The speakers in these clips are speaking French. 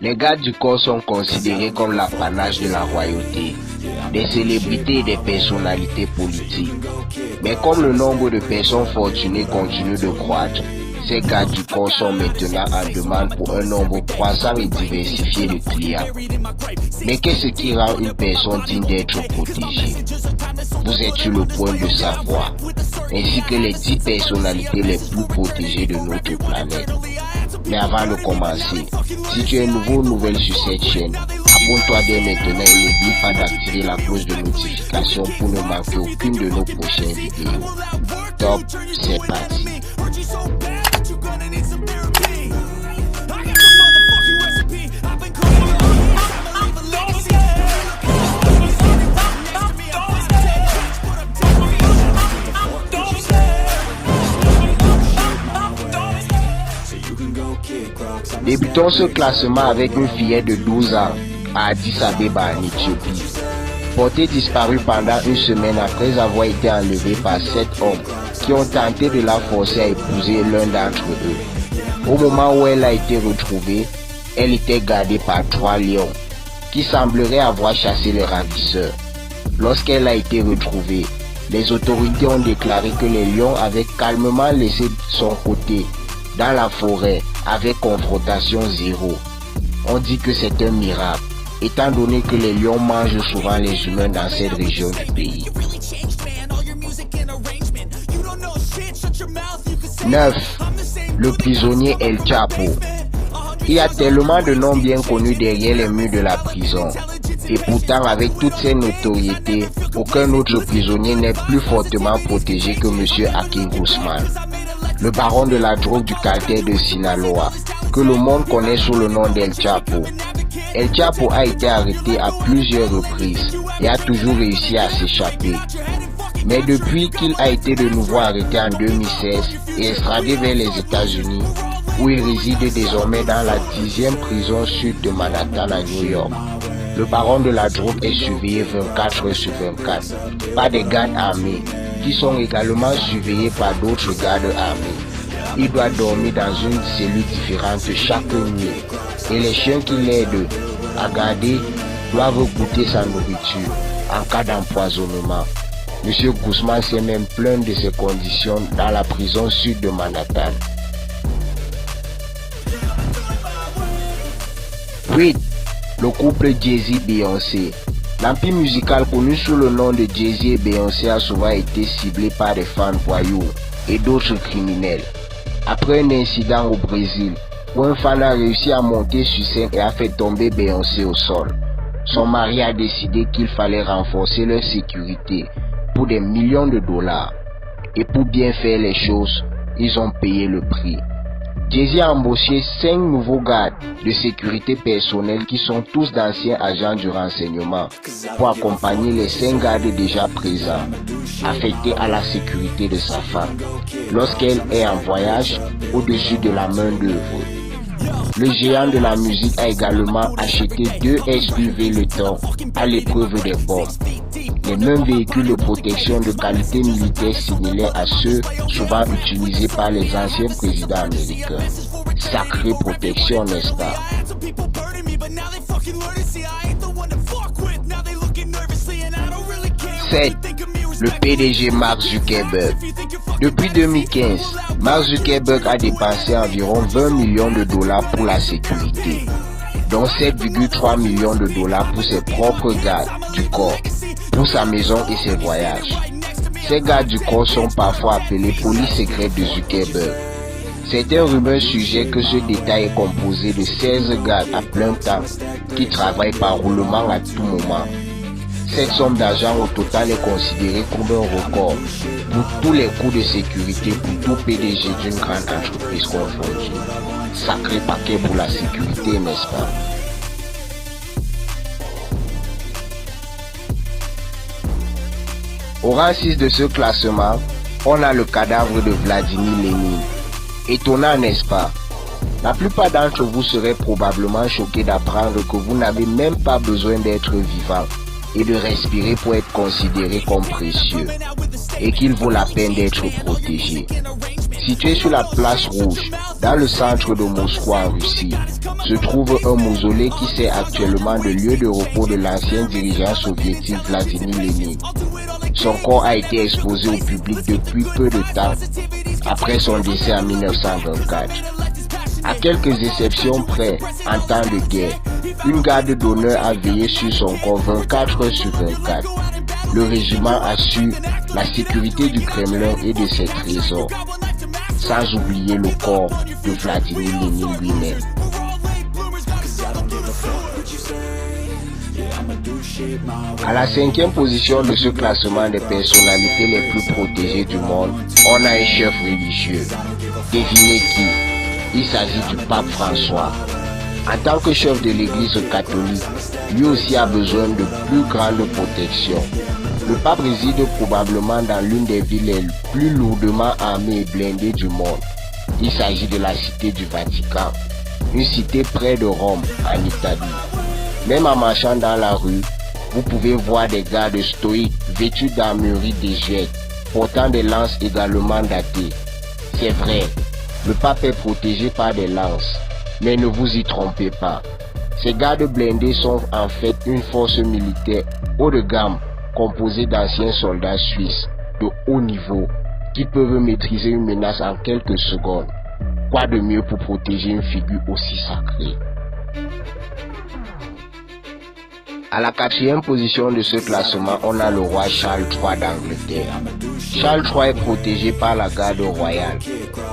Les gardes du corps sont considérés comme l'apanage de la royauté, des célébrités et des personnalités politiques. Mais comme le nombre de personnes fortunées continue de croître, ces gardes du corps sont maintenant en demande pour un nombre croissant et diversifié de clients. Mais qu'est-ce qui rend une personne digne d'être protégée? Vous êtes sur le point de savoir, ainsi que les 10 personnalités les plus protégées de notre planète. Mais avant de commencer, si tu es nouveau ou nouvelle sur cette chaîne, abonne-toi dès maintenant et n'oublie pas d'activer la cloche de notification pour ne manquer aucune de nos prochaines vidéos. Top, c'est parti. Débutons ce classement avec une fillette de 12 ans à Addis Abeba en Éthiopie. Portée disparue pendant une semaine après avoir été enlevée par 7 hommes qui ont tenté de la forcer à épouser l'un d'entre eux. Au moment où elle a été retrouvée, elle était gardée par 3 lions qui sembleraient avoir chassé les ravisseurs. Lorsqu'elle a été retrouvée, les autorités ont déclaré que les lions avaient calmement laissé son côté dans la forêt avec confrontation zéro. On dit que c'est un miracle, étant donné que les lions mangent souvent les humains dans cette région du pays. 9. Le prisonnier El Chapo. Il y a tellement de noms bien connus derrière les murs de la prison. Et pourtant, avec toute ces notoriétés, aucun autre prisonnier n'est plus fortement protégé que M. Hakeem Guzman, le baron de la drogue du cartel de Sinaloa, que le monde connaît sous le nom d'El Chapo. El Chapo a été arrêté à plusieurs reprises et a toujours réussi à s'échapper. Mais depuis qu'il a été de nouveau arrêté en 2016 et extradé vers les États-Unis, où il réside désormais dans la 10e prison sud de Manhattan à New York, le baron de la drogue est surveillé 24 heures sur 24 par des gardes armés qui sont également surveillés par d'autres gardes armés. Il doit dormir dans une cellule différente chaque nuit et les chiens qui l'aident à garder doivent goûter sa nourriture en cas d'empoisonnement. M. Guzman s'est même plaint de ces conditions dans la prison sud de Manhattan. 8. Le couple Jay-Z-Beyoncé. L'empire musical connu sous le nom de Jay-Z et Beyoncé a souvent été ciblé par des fans voyous et d'autres criminels. Après un incident au Brésil, où un fan a réussi à monter sur scène et a fait tomber Beyoncé au sol, son mari a décidé qu'il fallait renforcer leur sécurité pour des millions de dollars. Et pour bien faire les choses, ils ont payé le prix. Jay-Z a embauché 5 nouveaux gardes de sécurité personnelle qui sont tous d'anciens agents du renseignement pour accompagner les 5 gardes déjà présents, affectés à la sécurité de sa femme, lorsqu'elle est en voyage au-dessus de la main d'œuvre. Le géant de la musique a également acheté 2 SUV Letton à l'épreuve des bombes. Les mêmes véhicules de protection de qualité militaire similaires à ceux souvent utilisés par les anciens présidents américains. Sacrée protection, n'est-ce pas? 7. Le PDG Mark Zuckerberg. Depuis 2015, Mark Zuckerberg a dépensé environ 20 millions de dollars pour la sécurité, dont 7,3 millions de dollars pour ses propres gardes du corps, pour sa maison et ses voyages. Ces gardes du corps sont parfois appelés police secrète de Zuckerberg. Certaines rumeurs suggèrent que ce détail est composé de 16 gardes à plein temps qui travaillent par roulement à tout moment. Cette somme d'argent au total est considérée comme un record pour tous les coûts de sécurité pour tout PDG d'une grande entreprise confondue. Sacré paquet pour la sécurité, n'est-ce pas? Au rang 6 de ce classement, on a le cadavre de Vladimir Lénine. Étonnant, n'est-ce pas? La plupart d'entre vous seraient probablement choqués d'apprendre que vous n'avez même pas besoin d'être vivant et de respirer pour être considéré comme précieux, et qu'il vaut la peine d'être protégé. Situé sur la place rouge, dans le centre de Moscou en Russie, se trouve un mausolée qui sert actuellement de lieu de repos de l'ancien dirigeant soviétique Vladimir Lénine. Son corps a été exposé au public depuis peu de temps après son décès en 1924. À quelques exceptions près, en temps de guerre, une garde d'honneur a veillé sur son corps 24 heures sur 24. Le régiment assure la sécurité du Kremlin et de ses trésors, sans oublier le corps de Vladimir Lénine lui-même. À la 5e position de ce classement des personnalités les plus protégées du monde, on a un chef religieux. Devinez qui? Il s'agit du pape François. En tant que chef de l'église catholique, lui aussi a besoin de plus grande protection. Le pape réside probablement dans l'une des villes les plus lourdement armées et blindées du monde. Il s'agit de la cité du Vatican, une cité près de Rome, en Italie. Même en marchant dans la rue, vous pouvez voir des gardes stoïques vêtus d'armurerie désuète, portant des lances également datées. C'est vrai, le pape est protégé par des lances, mais ne vous y trompez pas. Ces gardes blindés sont en fait une force militaire haut de gamme, composée d'anciens soldats suisses de haut niveau qui peuvent maîtriser une menace en quelques secondes. Quoi de mieux pour protéger une figure aussi sacrée? À la 4e position de ce classement, on a le roi Charles III d'Angleterre. Charles III est protégé par la garde royale,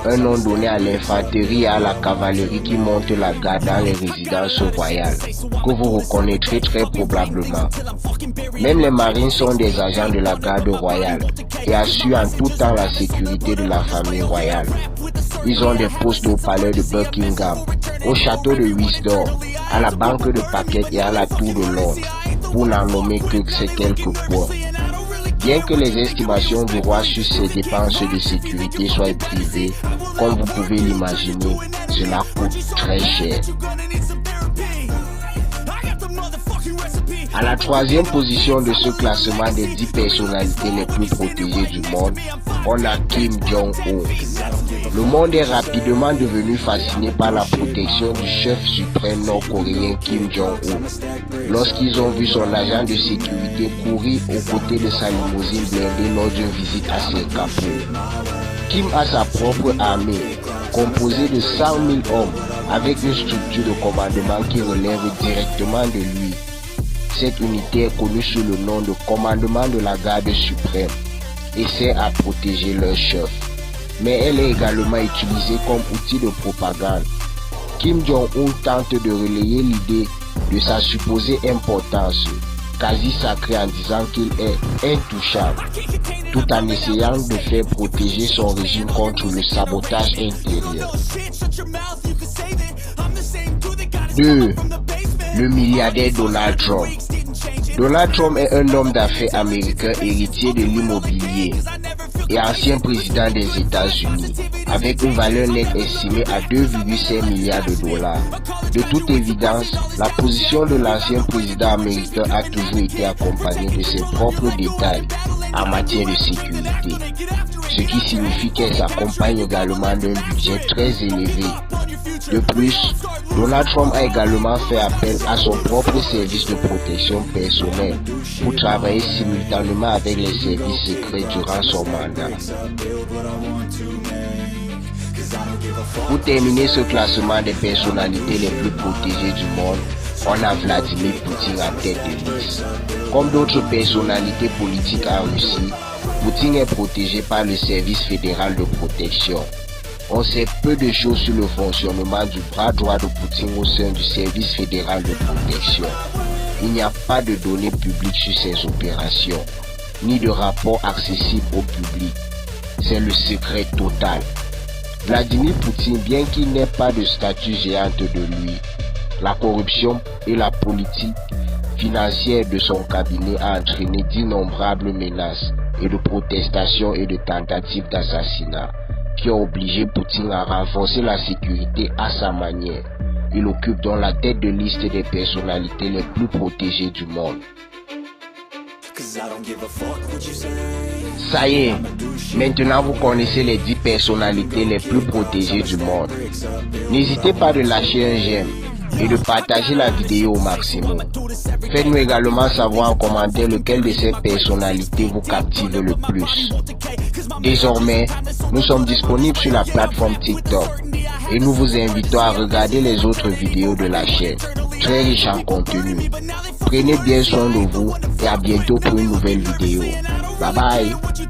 un nom donné à l'infanterie et à la cavalerie qui monte la garde dans les résidences royales, que vous reconnaîtrez très probablement. Même les marines sont des agents de la garde royale et assurent en tout temps la sécurité de la famille royale. Ils ont des postes au palais de Buckingham, au château de Windsor, à la banque de Paquette et à la tour de Londres, pour n'en nommer que ces quelques points. Bien que les estimations du roi sur ses dépenses de sécurité soient privées, comme vous pouvez l'imaginer, cela coûte très cher. À la 3e position de ce classement des 10 personnalités les plus protégées du monde, on a Kim Jong-un. Le monde est rapidement devenu fasciné par la protection du chef suprême nord-coréen Kim Jong-un, lorsqu'ils ont vu son agent de sécurité courir aux côtés de sa limousine blindée lors d'une visite à Singapour. Kim a sa propre armée, composée de 100 000 hommes, avec une structure de commandement qui relève directement de lui. Cette unité est connue sous le nom de commandement de la garde suprême et sert à protéger leur chef. Mais elle est également utilisée comme outil de propagande. Kim Jong-un tente de relayer l'idée de sa supposée importance, quasi sacrée, en disant qu'il est intouchable, tout en essayant de faire protéger son régime contre le sabotage intérieur. 2. Le milliardaire Donald Trump. Donald Trump est un homme d'affaires américain héritier de l'immobilier et ancien président des États-Unis, avec une valeur nette estimée à 2,5 milliards de dollars. De toute évidence, la position de l'ancien président américain a toujours été accompagnée de ses propres détails en matière de sécurité, ce qui signifie qu'elle s'accompagne également d'un budget très élevé. De plus, Donald Trump a également fait appel à son propre service de protection personnelle pour travailler simultanément avec les services secrets durant son mandat. Pour terminer ce classement des personnalités les plus protégées du monde, on a Vladimir Poutine en tête de liste. Comme d'autres personnalités politiques en Russie, Poutine est protégé par le service fédéral de protection. On sait peu de choses sur le fonctionnement du bras droit de Poutine au sein du service fédéral de protection. Il n'y a pas de données publiques sur ses opérations, ni de rapports accessibles au public. C'est le secret total. Vladimir Poutine, bien qu'il n'ait pas de statue géante de lui, la corruption et la politique financière de son cabinet a entraîné d'innombrables menaces et de protestations et de tentatives d'assassinat qui ont obligé Poutine à renforcer la sécurité à sa manière. Il occupe donc la tête de liste des personnalités les plus protégées du monde. Ça y est, maintenant vous connaissez les 10 personnalités les plus protégées du monde. N'hésitez pas de lâcher un j'aime et de partager la vidéo au maximum. Faites-nous également savoir en commentaire lequel de ces personnalités vous captive le plus. Désormais, nous sommes disponibles sur la plateforme TikTok et nous vous invitons à regarder les autres vidéos de la chaîne, très riches en contenu. Prenez bien soin de vous et à bientôt pour une nouvelle vidéo. Bye bye.